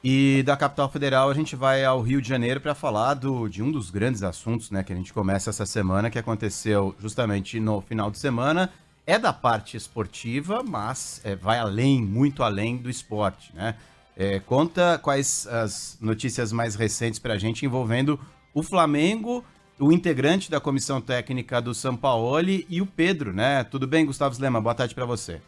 E da capital federal a gente vai ao Rio de Janeiro para falar de um dos grandes assuntos, né, que a gente começa essa semana, que aconteceu justamente no final de semana. É da parte esportiva, mas vai além, muito além do esporte, né? Conta quais as notícias mais recentes para a gente envolvendo o Flamengo, o integrante da comissão técnica do Sampaoli e o Pedro, né? Tudo bem, Gustavo Slema? Boa tarde para você.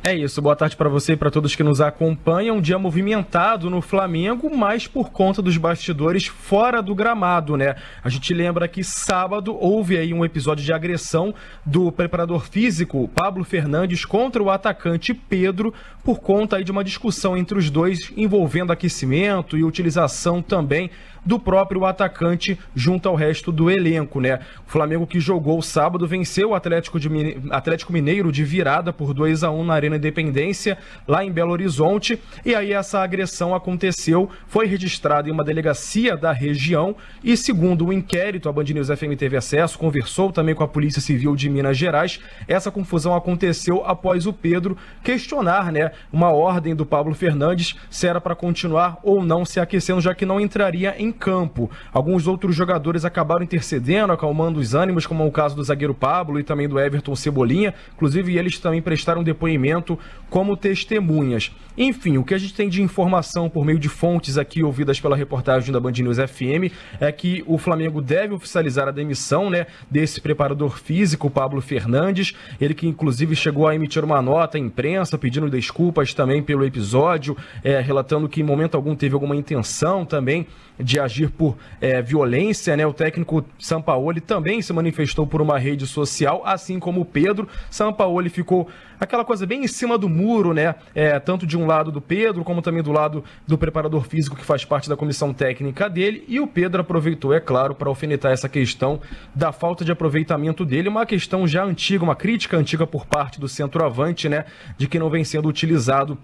É isso, boa tarde para você e para todos que nos acompanham. Um dia movimentado no Flamengo, mas por conta dos bastidores fora do gramado, né? A gente lembra que sábado houve aí um episódio de agressão do preparador físico Pablo Fernandes contra o atacante Pedro, por conta aí de uma discussão entre os dois envolvendo aquecimento e utilização também do próprio atacante junto ao resto do elenco, né? O Flamengo, que jogou sábado, venceu o Atlético Mineiro de virada por 2-1 na Arena Independência, lá em Belo Horizonte, e aí essa agressão aconteceu, foi registrada em uma delegacia da região e, segundo o inquérito, a Band News FM teve acesso, conversou também com a Polícia Civil de Minas Gerais. Essa confusão aconteceu após o Pedro questionar, né, uma ordem do Pablo Fernandes se era para continuar ou não se aquecendo, já que não entraria em campo. Alguns outros jogadores acabaram intercedendo, acalmando os ânimos, como o caso do zagueiro Pablo e também do Everton Cebolinha. Inclusive, eles também prestaram depoimento como testemunhas. Enfim, o que a gente tem de informação por meio de fontes aqui ouvidas pela reportagem da Band News FM é que o Flamengo deve oficializar a demissão, né, desse preparador físico, Pablo Fernandes. Ele que inclusive chegou a emitir uma nota à imprensa pedindo desculpas também pelo episódio, relatando que em momento algum teve alguma intenção também de agir por violência, né? O técnico Sampaoli também se manifestou por uma rede social, assim como o Pedro. Sampaoli ficou aquela coisa bem em cima do muro, né? Tanto de um lado do Pedro, como também do lado do preparador físico, que faz parte da comissão técnica dele. E o Pedro aproveitou, é claro, para alfinetar essa questão da falta de aproveitamento dele, uma questão já antiga, uma crítica antiga por parte do centroavante, né? De que não vem sendo utilizado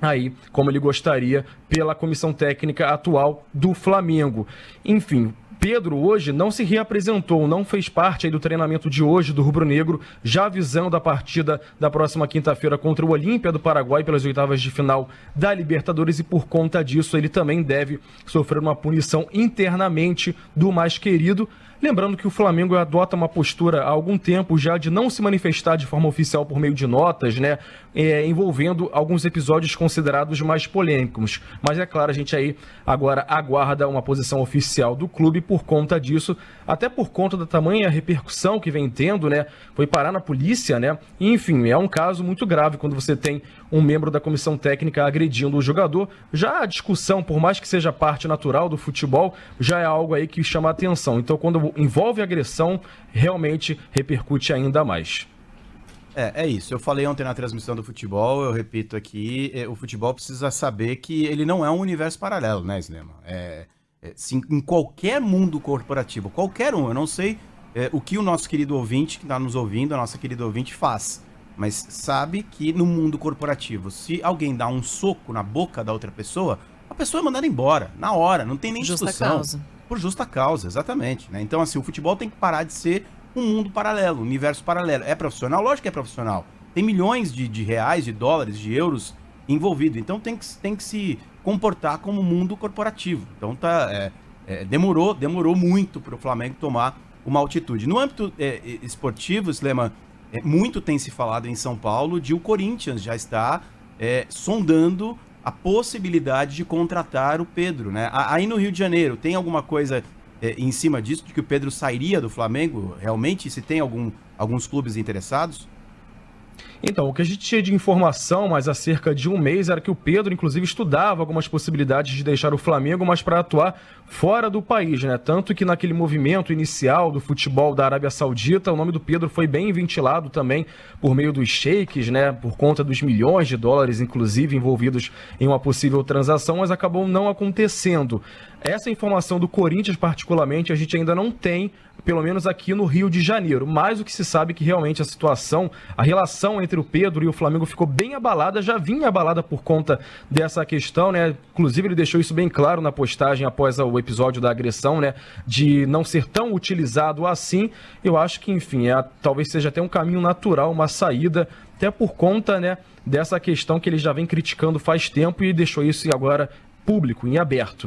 aí, como ele gostaria, pela comissão técnica atual do Flamengo. Enfim, Pedro hoje não se reapresentou, não fez parte aí do treinamento de hoje do rubro-negro, já visando a partida da próxima quinta-feira contra o Olímpia do Paraguai pelas oitavas de final da Libertadores, e por conta disso ele também deve sofrer uma punição internamente do mais querido. Lembrando que o Flamengo adota uma postura há algum tempo já de não se manifestar de forma oficial por meio de notas, né, envolvendo alguns episódios considerados mais polêmicos. Mas é claro, a gente aí agora aguarda uma posição oficial do clube por conta disso, até por conta da tamanha repercussão que vem tendo, né, foi parar na polícia, né, e, enfim, é um caso muito grave quando você tem um membro da comissão técnica agredindo o jogador. Já a discussão, por mais que seja parte natural do futebol, já é algo aí que chama a atenção. Então, quando envolve agressão, realmente repercute ainda mais. É isso. Eu falei ontem na transmissão do futebol, eu repito aqui, o futebol precisa saber que ele não é um universo paralelo, né, Slema? Sim, em qualquer mundo corporativo, qualquer um, eu não sei o que o nosso querido ouvinte, que está nos ouvindo, a nossa querida ouvinte faz, mas sabe que no mundo corporativo, se alguém dá um soco na boca da outra pessoa, a pessoa é mandada embora, na hora, não tem nem discussão. Justa causa. Por justa causa, exatamente, né? Então, assim, o futebol tem que parar de ser um mundo paralelo, um universo paralelo. É profissional? Lógico que é profissional. Tem milhões de reais, de dólares, de euros envolvidos. Então, tem que se comportar como um mundo corporativo. Então, demorou muito para o Flamengo tomar uma altitude. No âmbito esportivo, Slema, muito tem se falado em São Paulo de o Corinthians já está sondando a possibilidade de contratar o Pedro, né? Aí no Rio de Janeiro, tem alguma coisa em cima disso, de que o Pedro sairia do Flamengo, realmente? Se tem alguns clubes interessados? Então, o que a gente tinha de informação, mas há cerca de um mês, era que o Pedro, inclusive, estudava algumas possibilidades de deixar o Flamengo, mas para atuar fora do país, né? Tanto que naquele movimento inicial do futebol da Arábia Saudita, o nome do Pedro foi bem ventilado também por meio dos sheiks, né? Por conta dos milhões de dólares, inclusive, envolvidos em uma possível transação, mas acabou não acontecendo. Essa informação do Corinthians, particularmente, a gente ainda não tem, pelo menos aqui no Rio de Janeiro. Mas o que se sabe é que realmente a situação, a relação entre o Pedro e o Flamengo ficou bem abalada, já vinha abalada por conta dessa questão, né? Inclusive ele deixou isso bem claro na postagem após o episódio da agressão, né? De não ser tão utilizado assim. Eu acho que, enfim, talvez seja até um caminho natural, uma saída, até por conta, né, dessa questão que ele já vem criticando faz tempo e deixou isso agora público, em aberto.